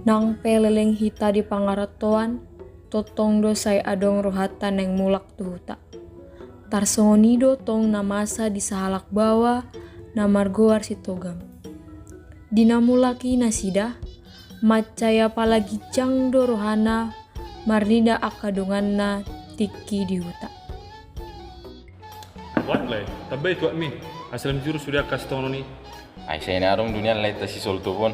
Nang peleleng hita di pangaratoan, totong do say adong rohata neng mulak tuhuta. Tarsongonido tong namasa di sahalak bawa namargoar si togam. Dinamulaki nasida, macaya palagi jang do rohana marnida akadonganna tiki di huta. Wat lay, tabay tuak mi. Asal jurus sudah kastono ni. Ay saya narong dunia lai tasi solto pon.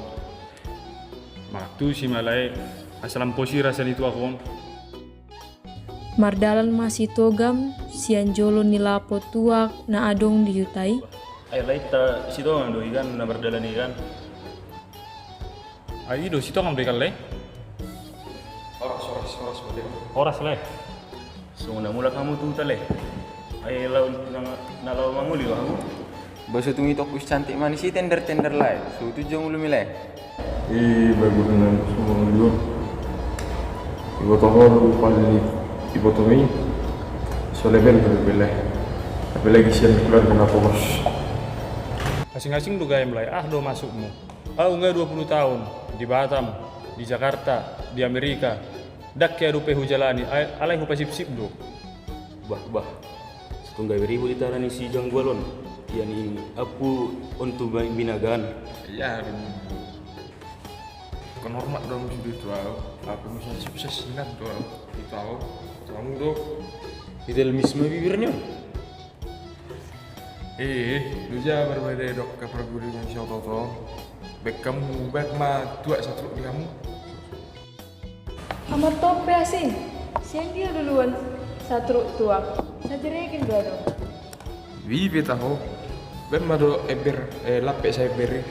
Maktu si malay asalam posi rasa itu akon. Mardalan masih togam sianjolo nilapo tuak na adong dihutai. Ay lai ta sito ngando ikan na berdalan ikan. Ay do situ ngam bekal lay. Oras boleh. Oras lay. So na mula kamu tu tale. Ay law na law manguli kamu. Baso tungi tokus cantik manis sih tender lai. So itu jong ulu milai. Bagus dengan semua dulu. Ibu tahu paling ibu tahu ini soalnya berbeda. Tapi lagi siang keluar kenapa bos? Asing-asing do gayam lay. Do masukmu. Enggak 20 tahun di Batam, di Jakarta, di Amerika. Dak ya rupe hujalani. Alay hupa sip-sip do. Bah. Setunggal ribu ditarani si janggualon. Yani aku untuk binagan. Ya, kan hormat dong spiritual. Aku misalnya sukses ingat doa itu kamu dong. Kita misma bibirnya. Lu jangan berbeda dok ke perguru yang siapa tahu. Baik kamu baik mah tua satu di kamu. Amar tope asing, siang dia duluan satu tuak. Sajerekin dua dong. Vive tahu. Ben mado lapek saya beri.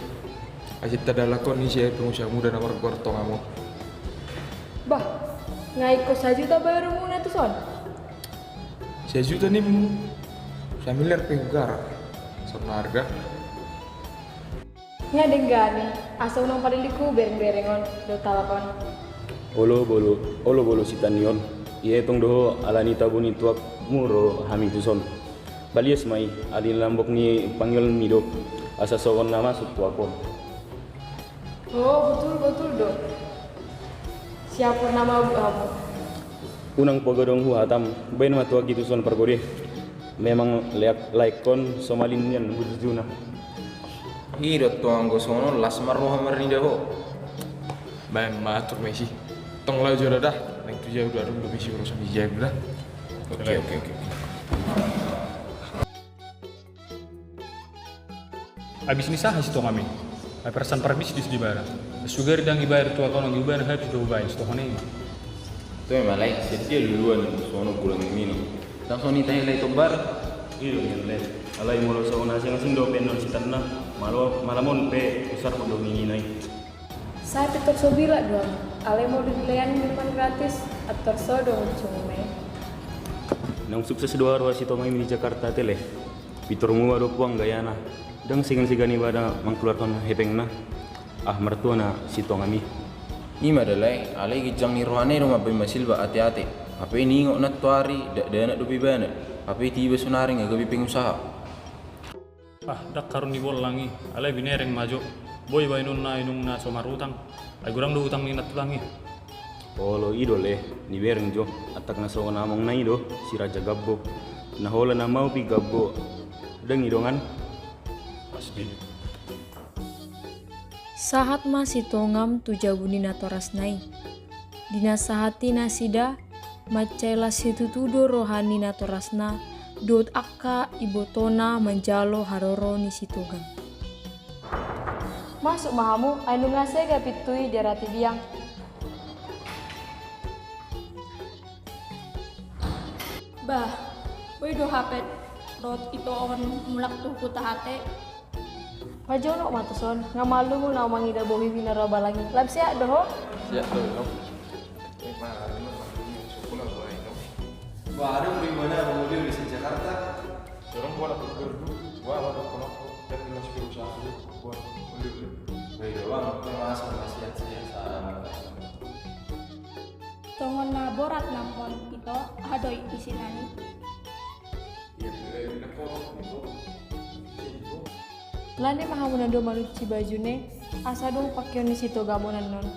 Aja tada lakon ni saya pengusaha muda nomor gortong kamu. Bah, ngai ko sajuta bayar muna tu son. Saya juta nih familiar pegar sama harga. Nya denggani, asa unang paliliku bereng-berengon do talakon. Olo bolo si tanion. Iya tong doho alani tabuni tuak muro hami tuson. Balias mai adin lambok ni panggil mido. Asa sokon nama sutuakon. Oh betul dong. Siapa nama kamu? Unang pogodong huatam. Bain matuak gitu son pergode. Memang laikon somalinian bujuna. Hidot tuang gosono las marroha marni daho. Baik matur Messi. Tong lau jodoh dah. Neng tu jauh dah belum isi urusan hijab dah. Oke. Abis ini sah situ kami. Persan permis di bara. Sugar dan ibayar tu akon nang ibayar harus do bayar situ kone. Tu memang lai setia duluan sono pulang mino. Langsung ni tahi lai tobar. Iyo yang lain. Alai molo sa una asing do penon si tanah. Malamon pe usar mo do nai. Saya tetap sobila dong. Ale mau dilayan minuman gratis atau sodong cuma. Nang sukses dua ruas itu main di Jakarta tele. Pitur mu do puang gayana. Dang sigani bada mangkeluarkan hepengna. Mertua na situ ngami. Ima dalai alai gijang ni rohane rumah masil ba ate-ate. Apa ini ngok nat tuari dak dana do bibana. Apa tiba sunari ngagabi pengusaha. Dak karun ni bol langi. Alay binereng majo. Boy ba inun na somarutang. Ay gurang do utang ni natulangi. Olo idole ni bereng jo atak na so namong na ido si Raja Gabbo. Nahola na mau pi Gabbo. Deng idongan. Pasti. Sahat masih tongam tujabuni natoras nai. Dinasahati nasida macailah situ tudo rohani natorasna dot akka ibotona menjalo haroro ni situgam. Masuk mahamu anu ngase gapitui jarati biang. Bah, woi do hapet rot itu on mulak tuh kutahate. Majono matuson ngamalu mo na mangida bohi binara balangi. Labsia doho. Siap tuh. Wah, ada bagaimana mobil di Jakarta? Orang buat apa berdua? Buat apa kenapa? Dan masih berusaha buat mobil. Baik doang, mas nasihat saya saran. Tongon na borat nampon ito adoy isinani. Lani mahamunando manuci bajune asa dong pakyo ni sito gamonan non.